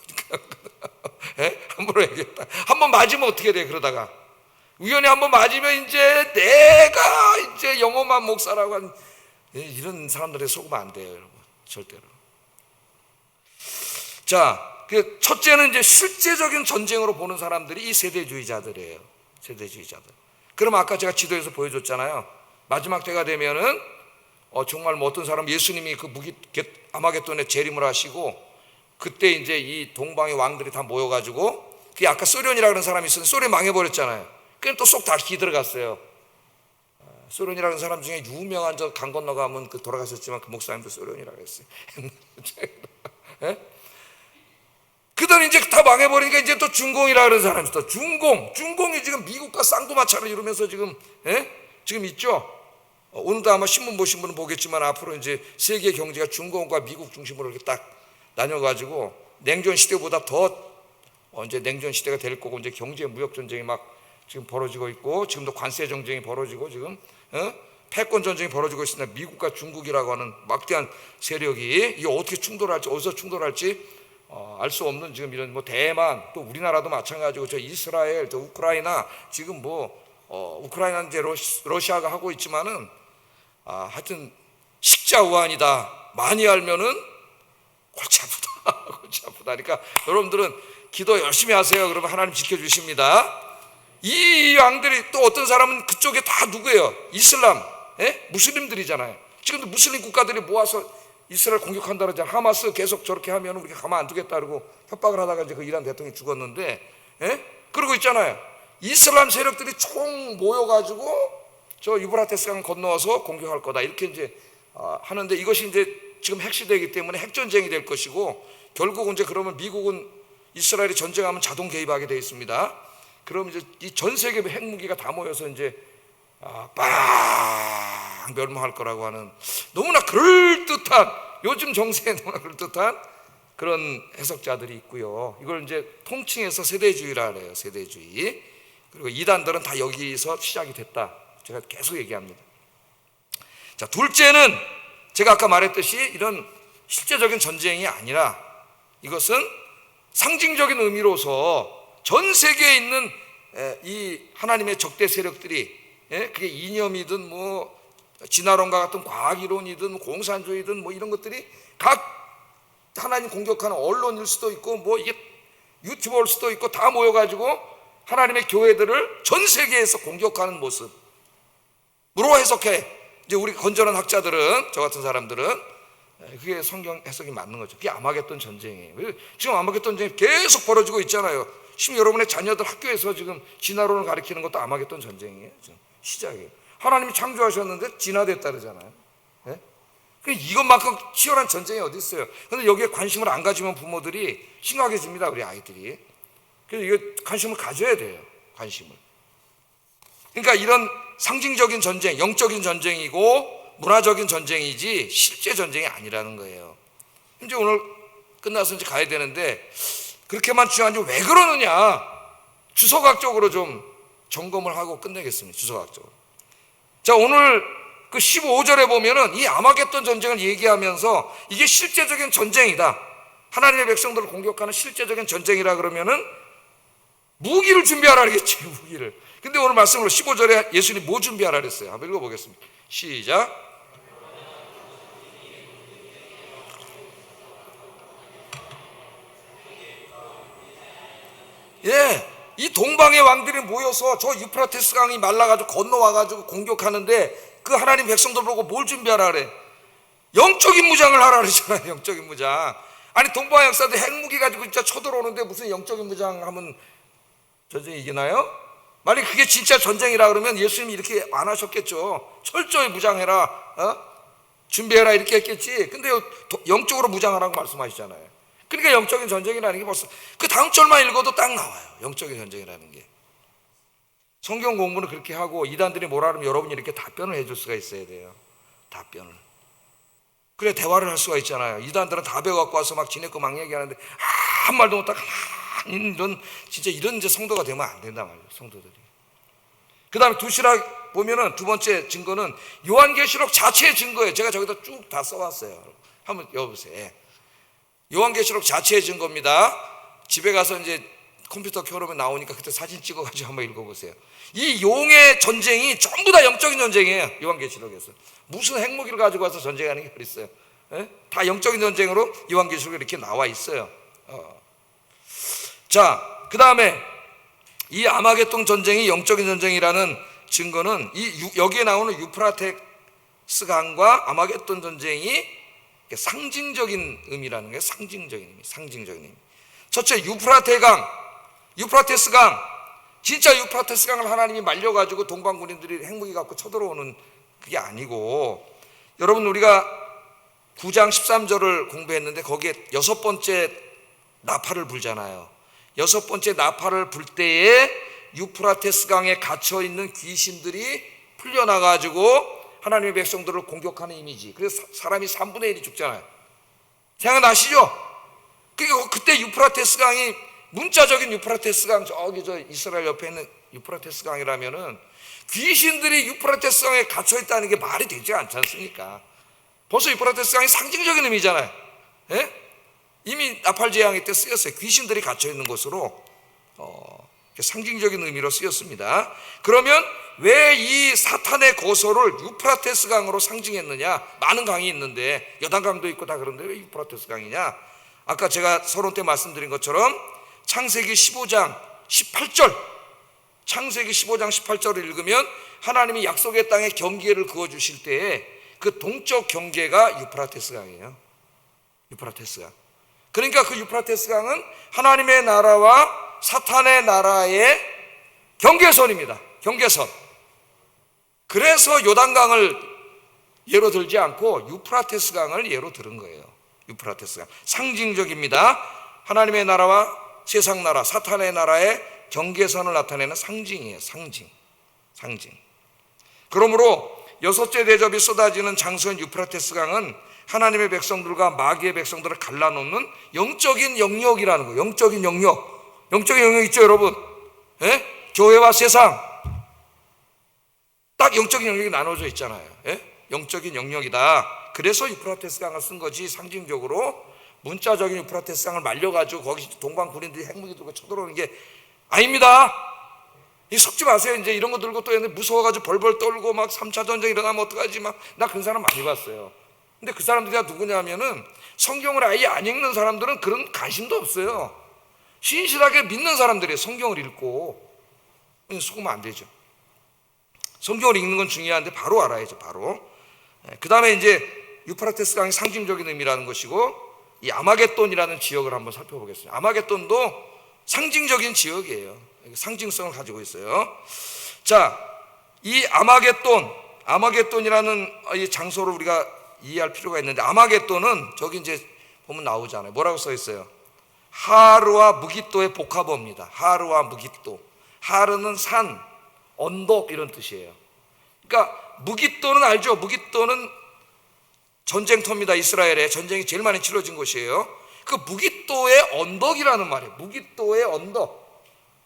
예? 함부로 얘기했다. 한번 맞으면 어떻게 돼? 그러다가 우연히 한번 맞으면 이제 내가 이제 영험한 목사라고 한, 이런 사람들에 속으면 안 돼요 여러분, 절대로. 자, 그 첫째는 이제 실제적인 전쟁으로 보는 사람들이 이 세대주의자들이에요. 세대주의자들. 그럼 아까 제가 지도에서 보여줬잖아요. 마지막 때가 되면은 정말 뭐 어떤 사람 예수님이 그 아마겟돈에 재림을 하시고, 그때 이제 이 동방의 왕들이 다 모여가지고, 그게 아까 소련이라 그런 사람이 있었는데 소련이 망해버렸잖아요. 그냥 또 쏙 닳기 들어갔어요. 소련이라는 사람 중에 유명한 저 강 건너가면 그 돌아가셨지만 그 목사님도 소련이라고 했어요. 예? 그다음에 이제 다 망해버리니까 이제 또 중공이라 그러는 사람이 있어. 중공이 지금 미국과 쌍두마차를 이루면서 지금, 지금 있죠. 오늘도 아마 신문 보신 분은 보겠지만 앞으로 이제 세계 경제가 중공과 미국 중심으로 이렇게 딱 나뉘어가지고 냉전 시대보다 더 이제 냉전 시대가 될 거고, 이제 경제 무역 전쟁이 막 지금 벌어지고 있고, 지금도 관세 전쟁이 벌어지고 지금 패권 전쟁이 벌어지고 있습니다. 미국과 중국이라고 하는 막대한 세력이 이게 어떻게 충돌할지, 어디서 충돌할지 알 수 없는 지금 이런 뭐 대만, 또 우리나라도 마찬가지고 저 이스라엘, 저 우크라이나, 지금 뭐 우크라이나는 이제 러시아가 하고 있지만은 하여튼 식자우환이다. 많이 알면은 골치 아프다. 골치 아프다. 그러니까 여러분들은 기도 열심히 하세요. 그러면 하나님 지켜주십니다. 이 왕들이, 또 어떤 사람은 그쪽에 다 누구예요? 이슬람, 무슬림들이잖아요. 지금도 무슬림 국가들이 모아서 이스라엘 공격한다 그러잖아요. 하마스 계속 저렇게 하면 우리가 가만 안 두겠다 그러고 협박을 하다가 이제 그 이란 대통령이 죽었는데, 그러고 있잖아요. 이슬람 세력들이 총 모여가지고 저 유브라테스 강 건너서 공격할 거다, 이렇게 이제 하는데, 이것이 이제 지금 핵시대이기 때문에 핵전쟁이 될 것이고, 결국은 이제 그러면 미국은 이스라엘이 전쟁하면 자동 개입하게 되어 있습니다. 그럼 이제 이 전 세계 핵무기가 다 모여서 이제 빵 멸망할 거라고 하는, 너무나 그럴듯한, 요즘 정세에 너무나 그럴듯한 그런 해석자들이 있고요. 이걸 이제 통칭해서 세대주의라 그래요. 세대주의. 그리고 이단들은 다 여기서 시작이 됐다, 제가 계속 얘기합니다. 자, 둘째는 제가 아까 말했듯이 이런 실제적인 전쟁이 아니라 이것은 상징적인 의미로서 전 세계에 있는 이 하나님의 적대 세력들이, 그게 이념이든 뭐 진화론과 같은 과학이론이든 공산주의든 뭐 이런 것들이 각 하나님 공격하는 언론일 수도 있고 뭐 이게 유튜버일 수도 있고 다 모여가지고 하나님의 교회들을 전 세계에서 공격하는 모습으로 해석해. 이제 우리 건전한 학자들은, 저 같은 사람들은 그게 성경 해석이 맞는 거죠. 그게 아마겟돈 전쟁이에요. 지금 아마겟돈 전쟁이 계속 벌어지고 있잖아요. 지금 여러분의 자녀들 학교에서 지금 진화론을 가르치는 것도 아마겟돈 전쟁이에요. 지금 시작이에요. 하나님이 창조하셨는데 진화됐다 그러잖아요. 이것만큼 치열한 전쟁이 어디 있어요? 그런데 여기에 관심을 안 가지면 부모들이 심각해집니다, 우리 아이들이. 그래서 이거 관심을 가져야 돼요. 관심을. 그러니까 이런 상징적인 전쟁, 영적인 전쟁이고 문화적인 전쟁이지 실제 전쟁이 아니라는 거예요. 이제 오늘 끝나서 이제 가야 되는데, 그렇게만 중요한지 왜 그러느냐, 주석학적으로 좀 점검을 하고 끝내겠습니다. 주석학적으로. 자, 오늘 그 15절에 보면은 이 아마겟돈 전쟁을 얘기하면서 이게 실제적인 전쟁이다, 하나님의 백성들을 공격하는 실제적인 전쟁이라 그러면은 무기를 준비하라 그러겠지, 무기를. 근데 오늘 말씀으로 15절에 예수님이 뭐 준비하라 그랬어요? 한번 읽어보겠습니다. 시작. 이 동방의 왕들이 모여서 저 유프라테스 강이 말라가지고 건너와가지고 공격하는데, 그 하나님 백성들 보고 뭘 준비하라 그래? 영적인 무장을 하라 그러잖아요. 영적인 무장. 아니 동방 역사도 핵무기 가지고 진짜 쳐들어오는데 무슨 영적인 무장 하면 전쟁이 이기나요? 만약 그게 진짜 전쟁이라 그러면 예수님이 이렇게 안 하셨겠죠. 철저히 무장해라, 준비해라 이렇게 했겠지. 근데 영적으로 무장하라고 말씀하시잖아요. 그러니까 영적인 전쟁이라는 게 벌써 그 다음 절만 읽어도 딱 나와요. 영적인 전쟁이라는 게. 성경 공부는 그렇게 하고 이단들이 뭐라 하면 여러분이 이렇게 답변을 해줄 수가 있어야 돼요. 답변을. 그래 대화를 할 수가 있잖아요. 이단들은 다 배워갖고 와서 막 지네 거 막 얘기하는데 한 말도 못하고 이런 진짜 이런 이제 성도가 되면 안 된단 말이에요. 성도들이. 그 다음에 두시락 보면은 두 번째 증거는 요한계시록 자체의 증거예요. 제가 저기다 쭉 다 써왔어요. 한번 여보세요. 요한계시록 자체의 증거입니다. 집에 가서 이제 컴퓨터 켜놓으면 나오니까 그때 사진 찍어가지고 한번 읽어보세요. 이 용의 전쟁이 전부 다 영적인 전쟁이에요. 요한계시록에서 무슨 핵무기를 가지고 와서 전쟁하는 게 어딨어요? 다 영적인 전쟁으로 요한계시록에 이렇게 나와 있어요. 자, 그 다음에 이 아마겟돈 전쟁이 영적인 전쟁이라는 증거는 여기에 나오는 유프라테스 강과 아마겟돈 전쟁이 상징적인 의미라는 거예요. 상징적인 의미. 첫째, 유프라테스 강. 진짜 유프라테스 강을 하나님이 말려가지고 동방군인들이 핵무기 갖고 쳐들어오는 그게 아니고, 여러분 우리가 9장 13절을 공부했는데 거기에 6번째 나팔을 불잖아요. 6번째 나팔을 불 때에 유프라테스 강에 갇혀있는 귀신들이 풀려나가지고 하나님의 백성들을 공격하는 이미지. 그래서 사람이 3분의 1이 죽잖아요. 생각나시죠? 그러니까 그때 유프라테스 강이 문자적인 유프라테스 강, 저기 저 이스라엘 옆에 있는 유프라테스 강이라면은 귀신들이 유프라테스 강에 갇혀있다는 게 말이 되지 않지 않습니까? 벌써 유프라테스 강이 상징적인 의미잖아요. 이미 나팔 재앙의 때 쓰였어요. 귀신들이 갇혀있는 곳으로 상징적인 의미로 쓰였습니다. 그러면 왜 이 사탄의 고소를 유프라테스 강으로 상징했느냐? 많은 강이 있는데 여단강도 있고 다 그런데 왜 유프라테스 강이냐? 아까 제가 서론 때 말씀드린 것처럼 창세기 15장 18절 창세기 15장 18절을 읽으면 하나님이 약속의 땅에 경계를 그어주실 때에 그 동쪽 경계가 유프라테스 강이에요. 유프라테스 강. 그러니까 그 유프라테스 강은 하나님의 나라와 사탄의 나라의 경계선입니다. 경계선. 그래서 요단강을 예로 들지 않고 유프라테스 강을 예로 들은 거예요. 유프라테스 강. 상징적입니다. 하나님의 나라와 세상 나라, 사탄의 나라의 경계선을 나타내는 상징이에요. 상징. 그러므로 여섯째 대접이 쏟아지는 장소인 유프라테스 강은 하나님의 백성들과 마귀의 백성들을 갈라놓는 영적인 영역이라는 거예요. 영적인 영역 있죠, 여러분? 교회와 세상 딱 영적인 영역이 나눠져 있잖아요. 영적인 영역이다. 그래서 유프라테스 강을 쓴 거지, 상징적으로 문자적인 유프라테스 강을 말려가지고 거기 동방 군인들이 핵무기 들고 쳐들어오는 게 아닙니다. 이 속지 마세요. 이제 이런 거 들고 또 무서워가지고 벌벌 떨고 막 3차 전쟁 일어나면 어떡하지, 막 나 그런 사람 많이 봤어요. 근데 그 사람들이 다 누구냐면은 성경을 아예 안 읽는 사람들은 그런 관심도 없어요. 신실하게 믿는 사람들이 성경을 읽고 속으면 안 되죠. 성경을 읽는 건 중요한데 바로 알아야죠. 바로. 그 다음에 이제 유프라테스 강의 상징적인 의미라는 것이고, 이 아마겟돈이라는 지역을 한번 살펴보겠습니다. 아마겟돈도 상징적인 지역이에요. 상징성을 가지고 있어요. 자, 이 아마겟돈이라는 이 장소를 우리가 이해할 필요가 있는데, 아마겟돈은 저기 이제 보면 나오잖아요. 뭐라고 써 있어요? 하르와 무깃도의 복합어입니다. 하르와 무깃도. 하르는 산, 언덕 이런 뜻이에요. 그러니까 무깃도는 알죠? 무깃도는 전쟁터입니다. 이스라엘에 전쟁이 제일 많이 치러진 곳이에요. 그 무깃도의 언덕이라는 말이에요. 무깃도의 언덕.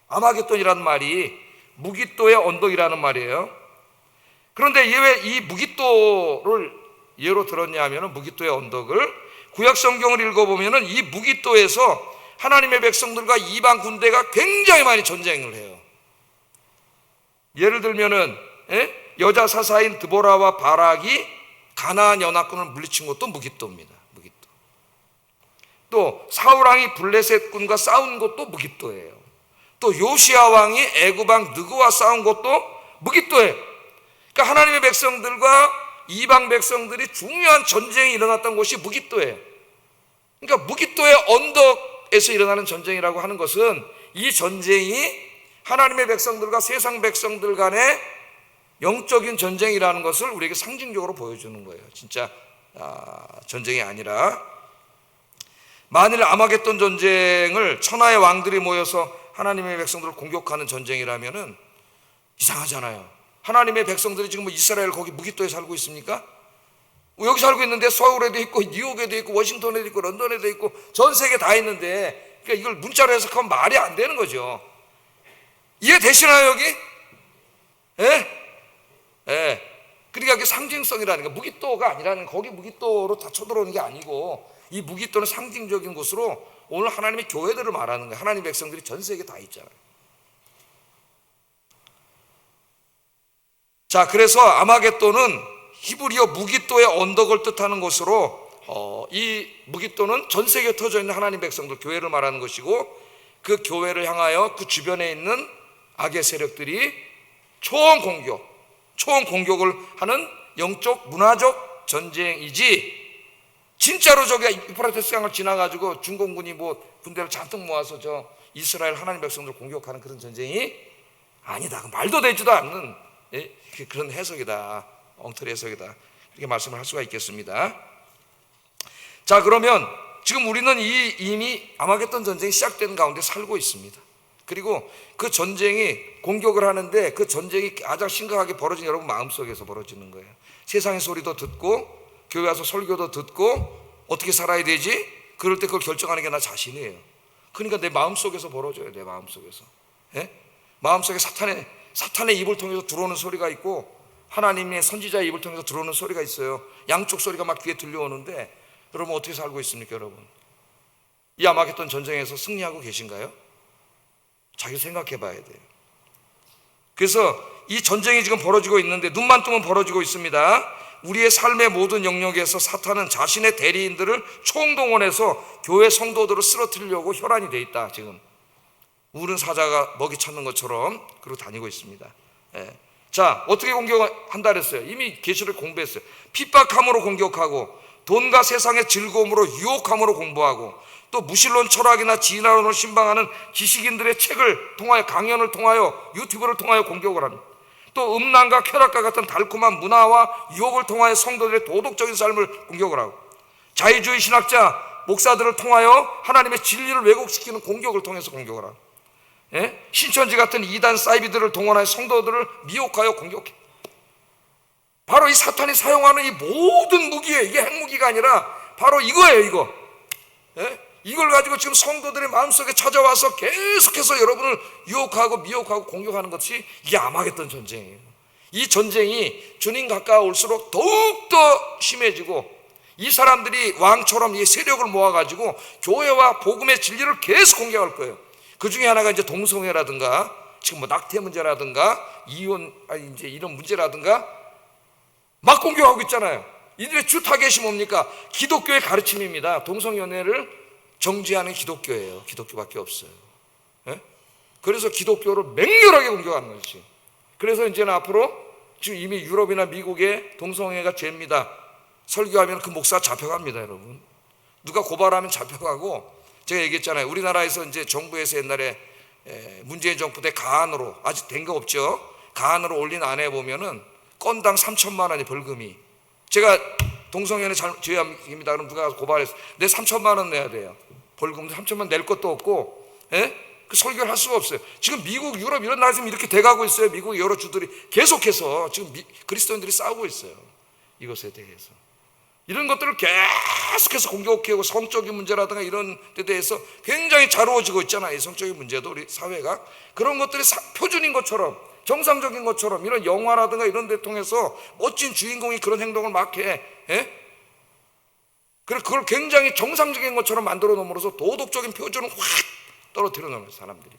아마겟돈이라는 말이 무깃도의 언덕이라는 말이에요. 그런데 왜 이 무깃도를 예로 들었냐 하면, 무깃도의 언덕을 구약 성경을 읽어보면 이 무깃도에서 하나님의 백성들과 이방 군대가 굉장히 많이 전쟁을 해요. 예를 들면은 여자 사사인 드보라와 바락이 가나안 연합군을 물리친 것도 무깃도입니다. 무깃도. 또 사울 왕이 블레셋 군과 싸운 것도 무깃도예요. 또 요시야 왕이 애굽 왕 느그와 싸운 것도 무깃도예요. 그러니까 하나님의 백성들과 이방 백성들이 중요한 전쟁이 일어났던 곳이 무깃도예요. 그러니까 무깃도의 언덕에서 일어나는 전쟁이라고 하는 것은 이 전쟁이 하나님의 백성들과 세상 백성들 간의 영적인 전쟁이라는 것을 우리에게 상징적으로 보여주는 거예요. 진짜 전쟁이 아니라. 만일 아마겟돈 전쟁을 천하의 왕들이 모여서 하나님의 백성들을 공격하는 전쟁이라면은 이상하잖아요. 하나님의 백성들이 지금 뭐 이스라엘 거기 무기토에 살고 있습니까? 여기 살고 있는데 서울에도 있고 뉴욕에도 있고 워싱턴에도 있고 런던에도 있고 전 세계 다 있는데, 그러니까 이걸 문자로 해석하면 말이 안 되는 거죠. 이해되시나요 여기? 예? 예. 그러니까 그게 상징성이라는 거, 무기토가 아니라는, 거기 무기토로 다 쳐들어오는 게 아니고 이 무기토는 상징적인 곳으로 오늘 하나님의 교회들을 말하는 거예요. 하나님의 백성들이 전 세계에 다 있잖아요. 자, 그래서 아마겟돈은 히브리어 무기토의 언덕을 뜻하는 것으로 이 무기토는 전 세계에 터져 있는 하나님 백성들, 교회를 말하는 것이고, 그 교회를 향하여 그 주변에 있는 악의 세력들이 초원 공격을 하는 영적 문화적 전쟁이지, 진짜로 저기 유프라테스 강을 지나가지고 중공군이 뭐 군대를 잔뜩 모아서 저 이스라엘 하나님 백성들 공격하는 그런 전쟁이 아니다. 말도 되지도 않는 그런 해석이다. 엉터리 해석이다. 이렇게 말씀을 할 수가 있겠습니다. 자, 그러면 지금 우리는 이미 아마겟돈 전쟁이 시작된 가운데 살고 있습니다. 그리고 그 전쟁이 공격을 하는데 그 전쟁이 가장 심각하게 벌어진 여러분 마음속에서 벌어지는 거예요. 세상의 소리도 듣고 교회 와서 설교도 듣고 어떻게 살아야 되지? 그럴 때 그걸 결정하는 게 나 자신이에요. 그러니까 내 마음속에서 벌어져요. 내 마음속에서. 예? 마음속에 사탄의 입을 통해서 들어오는 소리가 있고 하나님의 선지자의 입을 통해서 들어오는 소리가 있어요. 양쪽 소리가 막 귀에 들려오는데 여러분 어떻게 살고 있습니까? 여러분 이 아마겟돈 전쟁에서 승리하고 계신가요? 자기 생각해 봐야 돼요. 그래서 이 전쟁이 지금 벌어지고 있는데 눈만 뜨면 벌어지고 있습니다. 우리의 삶의 모든 영역에서 사탄은 자신의 대리인들을 총동원해서 교회 성도들을 쓰러뜨리려고 혈안이 돼 있다. 지금 우는 사자가 먹이 찾는 것처럼 그러고 다니고 있습니다. 예. 자, 어떻게 공격한다 그랬어요? 이미 계시를 공부했어요. 핍박함으로 공격하고 돈과 세상의 즐거움으로 유혹함으로 공부하고 또 무신론 철학이나 진화론을 신방하는 지식인들의 책을 통하여, 강연을 통하여, 유튜브를 통하여 공격을 합니다. 또 음란과 쾌락과 같은 달콤한 문화와 유혹을 통하여 성도들의 도덕적인 삶을 공격을 하고, 자유주의 신학자, 목사들을 통하여 하나님의 진리를 왜곡시키는 공격을 통해서 공격을 하고, 예? 신천지 같은 이단 사이비들을 동원하여 성도들을 미혹하여 공격해. 바로 이 사탄이 사용하는 이 모든 무기에, 이게 핵무기가 아니라 바로 이거예요. 이거. 예? 이걸 가지고 지금 성도들의 마음속에 찾아와서 계속해서 여러분을 유혹하고 미혹하고 공격하는 것이 이게 아마겟돈 전쟁이에요. 이 전쟁이 주님 가까울수록 더욱더 심해지고 이 사람들이 왕처럼 이 세력을 모아가지고 교회와 복음의 진리를 계속 공격할 거예요. 그 중에 하나가 이제 동성애라든가 지금 뭐 낙태 문제라든가 이혼, 이제 이런 문제라든가 막 공격하고 있잖아요. 이들의 주 타겟이 뭡니까? 기독교의 가르침입니다. 동성연애를 정지하는 기독교예요. 기독교밖에 없어요. 예? 그래서 기독교를 맹렬하게 공격하는 것이지. 그래서 이제는 앞으로 지금 이미 유럽이나 미국에 동성애가 죄입니다. 설교하면 그 목사 잡혀갑니다, 여러분. 누가 고발하면 잡혀가고, 제가 얘기했잖아요. 우리나라에서 이제 정부에서 옛날에 문재인 정부 때 가안으로, 아직 된 거 없죠. 가안으로 올린 안에 보면은 건당 3천만 원이 벌금이. 제가 동성연애 죄입니다. 그럼 누가 고발했어? 내 3천만 원 내야 돼요. 벌금 3천만 원 낼 것도 없고, 예? 그 설교를 할 수가 없어요. 지금 미국, 유럽 이런 나라에서 이렇게 돼가고 있어요. 미국 여러 주들이 계속해서 지금 그리스도인들이 싸우고 있어요. 이것에 대해서. 이런 것들을 계속해서 공격해오고 성적인 문제라든가 이런 데 대해서 굉장히 자루어지고 있잖아요. 이 성적인 문제도 우리 사회가. 그런 것들이 표준인 것처럼, 정상적인 것처럼 이런 영화라든가 이런 데 통해서 멋진 주인공이 그런 행동을 막 해. 예? 그래서 그걸 굉장히 정상적인 것처럼 만들어 놓음으로써 도덕적인 표준을 확 떨어뜨려 놓는 사람들이.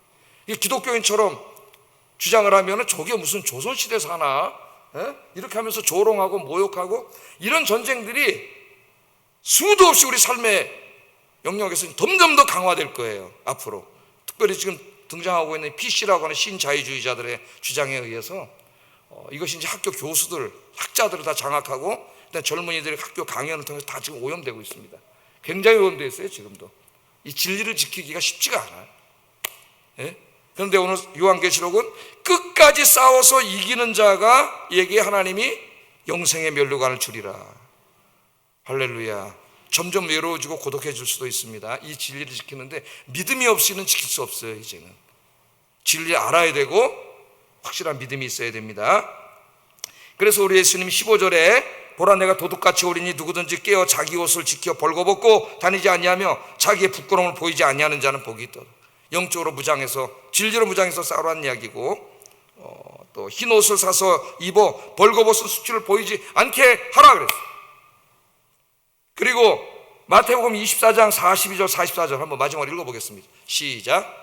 기독교인처럼 주장을 하면 저게 무슨 조선시대 사나? 예? 이렇게 하면서 조롱하고 모욕하고 이런 전쟁들이 수도 없이 우리 삶의 영역에서 점점 더 강화될 거예요. 앞으로. 특별히 지금 등장하고 있는 PC라고 하는 신자유주의자들의 주장에 의해서 이것이 이제 학교 교수들, 학자들을 다 장악하고 젊은이들의 학교 강연을 통해서 다 지금 오염되고 있습니다. 굉장히 오염되어 있어요. 지금도. 이 진리를 지키기가 쉽지가 않아요. 예? 그런데 오늘 요한계시록은 끝까지 싸워서 이기는 자가 에게 하나님이 영생의 면류관을 주리라. 할렐루야. 점점 외로워지고 고독해질 수도 있습니다. 이 진리를 지키는데 믿음이 없이는 지킬 수 없어요. 이제는 진리 알아야 되고 확실한 믿음이 있어야 됩니다. 그래서 우리 예수님이 15절에 보라 내가 도둑같이 오리니 누구든지 깨어 자기 옷을 지켜 벌거벗고 다니지 아니하며 자기의 부끄러움을 보이지 아니하는 자는 복이 있도다. 영적으로 무장해서 진리로 무장해서 싸우라는 이야기고 또 흰 옷을 사서 입어 벌거벗은 수치를 보이지 않게 하라 그랬어요. 그리고 마태복음 24장 42절 44절 한번 마지막으로 읽어보겠습니다. 시작.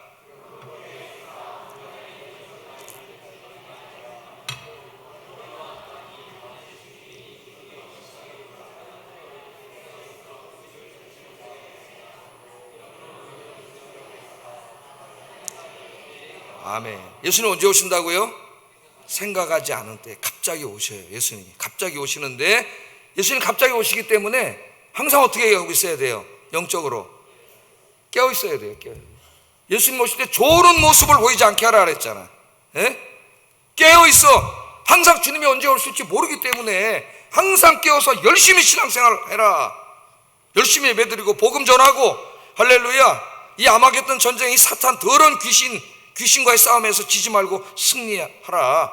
아멘. 예수님 언제 오신다고요? 생각하지 않은 때 갑자기 오셔요. 예수님이 갑자기 오시는데, 예수님 갑자기 오시기 때문에 항상 어떻게 하고 있어야 돼요? 영적으로 깨어 있어야 돼요. 예수님 오실 때 좋은 모습을 보이지 않게 하라 그랬잖아. 깨어 있어. 항상 주님이 언제 오실지 모르기 때문에 항상 깨어서 열심히 신앙생활 해라. 열심히 예배드리고 복음 전하고, 할렐루야. 이 아마겟돈 전쟁, 이 사탄 더러운 귀신과의 싸움에서 지지 말고 승리하라.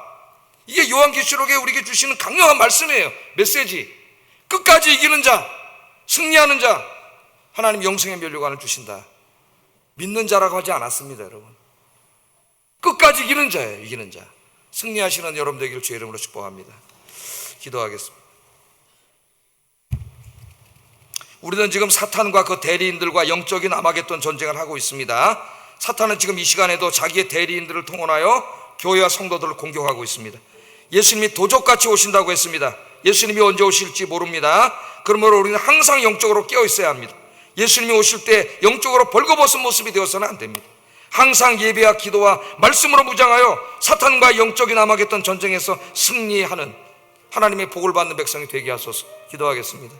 이게 요한계시록에 우리에게 주시는 강력한 말씀이에요. 메시지. 끝까지 이기는 자, 승리하는 자, 하나님 영생의 면류관을 주신다. 믿는 자라고 하지 않았습니다. 여러분, 끝까지 이기는 자예요. 이기는 자. 승리하시는 여러분 되기를 주의 이름으로 축복합니다. 기도하겠습니다. 우리는 지금 사탄과 그 대리인들과 영적인 아마겟돈 전쟁을 하고 있습니다. 사탄은 지금 이 시간에도 자기의 대리인들을 통원하여 교회와 성도들을 공격하고 있습니다. 예수님이 도적같이 오신다고 했습니다. 예수님이 언제 오실지 모릅니다. 그러므로 우리는 항상 영적으로 깨어 있어야 합니다. 예수님이 오실 때 영적으로 벌거벗은 모습이 되어서는 안 됩니다. 항상 예배와 기도와 말씀으로 무장하여 사탄과 영적인 아마겟돈 전쟁에서 승리하는 하나님의 복을 받는 백성이 되게 하소서. 기도하겠습니다.